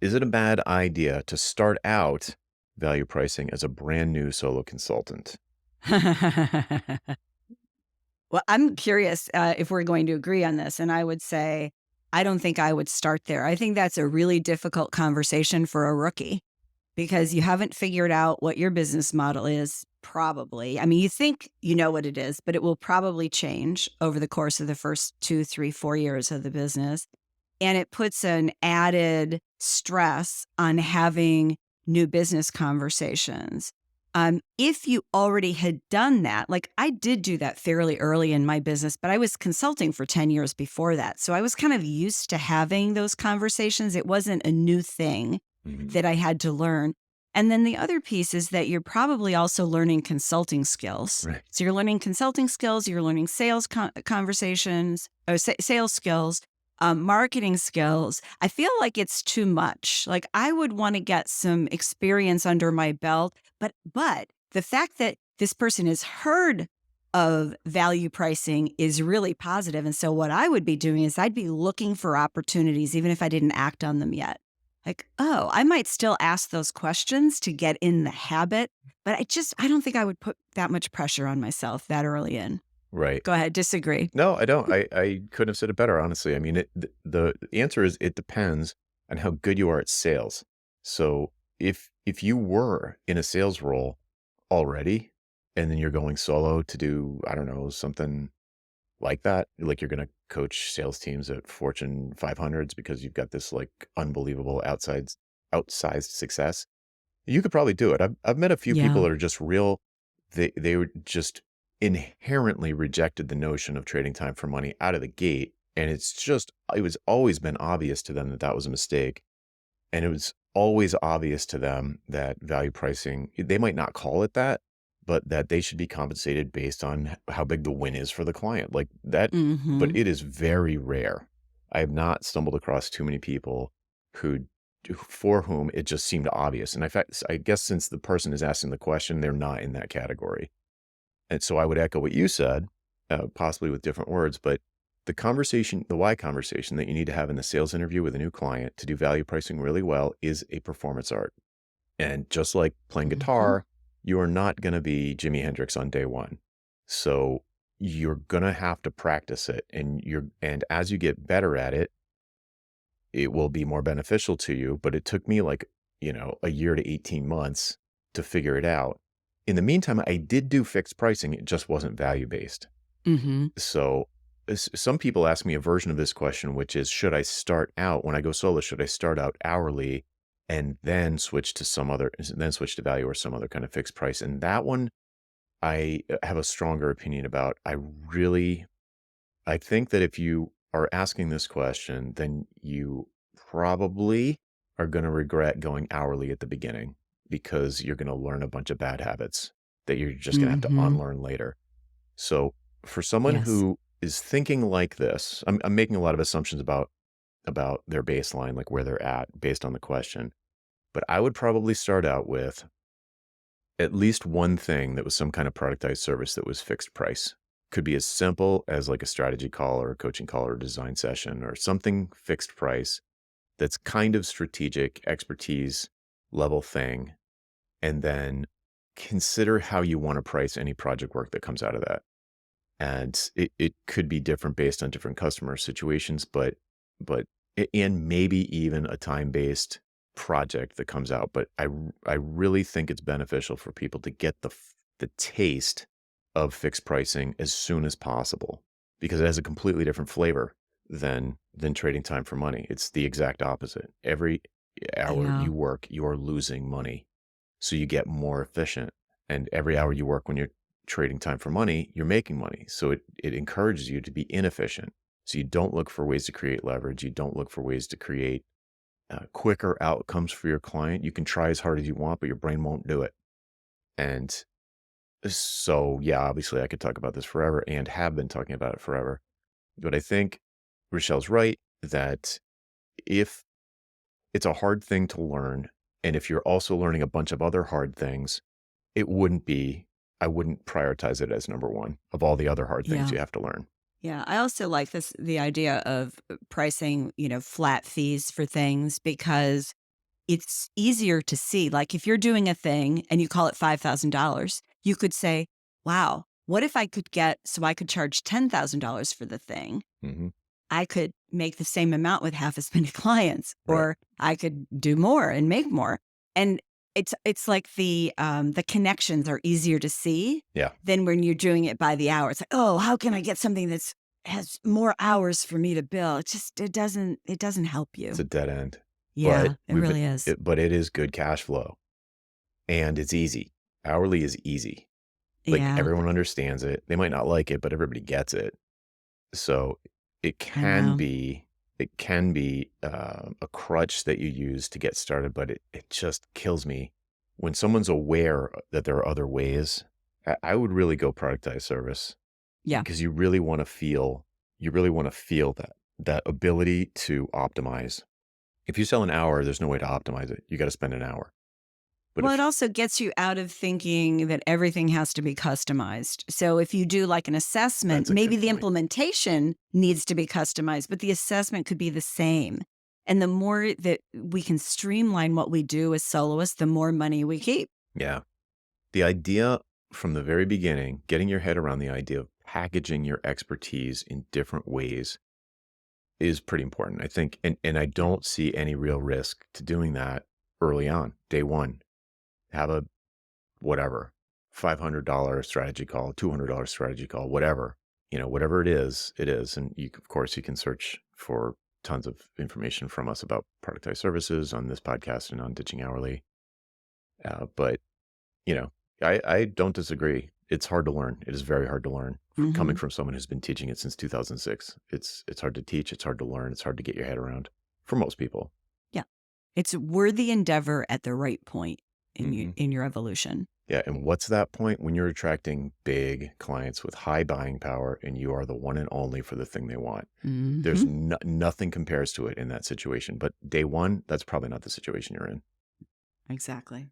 Is it a bad idea to start out value pricing as a brand new solo consultant? Well, I'm curious if we're going to agree on this. And I would say, I don't think I would start there. I think that's a really difficult conversation for a rookie because you haven't figured out what your business model is, probably. I mean, you think you know what it is, but it will probably change over the course of the first 2, 3, 4 years of the business. And it puts an added stress on having new business conversations. If you already had done that, like I did do that fairly early in my business, but I was consulting for 10 years before that. So I was kind of used to having those conversations. It wasn't a new thing Mhm. that I had to learn. And then the other piece is that you're probably also learning consulting skills. Right. So you're learning consulting skills, you're learning sales conversations, or sales skills, marketing skills. I feel like it's too much. Like I would want to get some experience under my belt, but the fact that this person has heard of value pricing is really positive. And so what I would be doing is I'd be looking for opportunities, even if I didn't act on them yet. Like, oh, I might still ask those questions to get in the habit, but I don't think I would put that much pressure on myself that early in. Right. Go ahead, disagree. No, I don't. I couldn't have said it better, honestly. I mean, the answer is it depends on how good you are at sales. So if you were in a sales role already, and then you're going solo to do, I don't know, something like that, like you're going to coach sales teams at Fortune 500s because you've got this like unbelievable outsized success, you could probably do it. I've met a few people Yeah. that are just real. They were just inherently rejected the notion of trading time for money out of the gate, and it was always been obvious to them that that was a mistake, and it was always obvious to them that value pricing, they might not call it that, but that they should be compensated based on how big the win is for the client. Like that, but Mhm. it is very rare. I have not stumbled across too many people who for whom it just seemed obvious. And in fact, I guess since the person is asking the question, they're not in that category. And so I would echo what you said, possibly with different words, but the why conversation that you need to have in the sales interview with a new client to do value pricing really well is a performance art. And just like playing Mhm. guitar, you are not going to be Jimi Hendrix on day one. So you're going to have to practice it. And as you get better at it, it will be more beneficial to you. But it took me like, a year to 18 months to figure it out. In the meantime, I did do fixed pricing. It just wasn't value based. Mhm. So some people ask me a version of this question, which is, should I start out when I go solo? Should I start out hourly and then switch to value or some other kind of fixed price? And that one, I have a stronger opinion about. I think that if you are asking this question, then you probably are going to regret going hourly at the beginning because you're going to learn a bunch of bad habits that you're just going to have to Mhm. unlearn later. So for someone Yes. who is thinking like this, I'm making a lot of assumptions about their baseline, like where they're at based on the question. But I would probably start out with at least one thing that was some kind of productized service that was fixed price. Could be as simple as like a strategy call or a coaching call or a design session or something fixed price that's kind of strategic expertise level thing. And then consider how you want to price any project work that comes out of that. And it could be different based on different customer situations, but and maybe even a time-based project that comes out. But I really think it's beneficial for people to get the taste of fixed pricing as soon as possible because it has a completely different flavor than trading time for money. It's the exact opposite. Every hour Yeah. you work, you're losing money. So you get more efficient. And every hour you work when you're trading time for money, you're making money. So it encourages you to be inefficient. So you don't look for ways to create leverage. You don't look for ways to create quicker outcomes for your client. You can try as hard as you want, but your brain won't do it. And so, yeah, obviously I could talk about this forever and have been talking about it forever. But I think Rochelle's right that if it's a hard thing to learn, and if you're also learning a bunch of other hard things, it wouldn't be I wouldn't prioritize it as number 1 of all the other hard things Yeah. you have to learn. Yeah. I also like the idea of pricing, flat fees for things because it's easier to see. Like if you're doing a thing and you call it $5,000, you could say, wow, what if I could get, so I could charge $10,000 for the thing. Hmm. I could make the same amount with half as many clients, Right. or I could do more and make more. And it's like the connections are easier to see Yeah. than when you're doing it by the hour. It's like, oh, how can I get something that's has more hours for me to bill? It doesn't help It's you. a dead end, but Yeah, it really is. but it is good cash flow and it's easy. Hourly is easy. Like Yeah, everyone understands it. They might not like it, but everybody gets it. So it I can know. be a crutch that you use to get started, but it just kills me when someone's aware that there are other ways. I would really go productize service Yeah. because you really want to feel that ability to optimize. If you sell an hour, there's no way to optimize it. You got to spend an hour. But Well, it if also gets you out of thinking that everything has to be customized. So if you do like an assessment, That's a maybe good the point. implementation needs to be customized, but the assessment could be the same. And the more that we can streamline what we do as soloists, the more money we keep. Yeah. The idea from the very beginning, getting your head around the idea of packaging your expertise in different ways is pretty important, I think. And I Yeah. don't see any real risk to doing that early on. Day one, have a whatever, $500 strategy call, $200 strategy call, whatever. Whatever it is, it is. And of course, you can search for tons of information from us about productized services on this podcast and on Ditching Hourly. But you know, I don't disagree. It's hard to learn. It is very hard to learn. Coming Hmm. from someone who's been teaching it since 2006, it's hard to teach. It's hard to learn. It's hard to get your head around for most people. Yeah. It's a worthy endeavor at the right point Hmm. in your evolution. Yeah, and what's that point when you're attracting big clients with high buying power, and you are the one and only for the thing they want? There's Hmm. nothing compares to it in that situation. But day one, that's probably not the situation you're in. Exactly.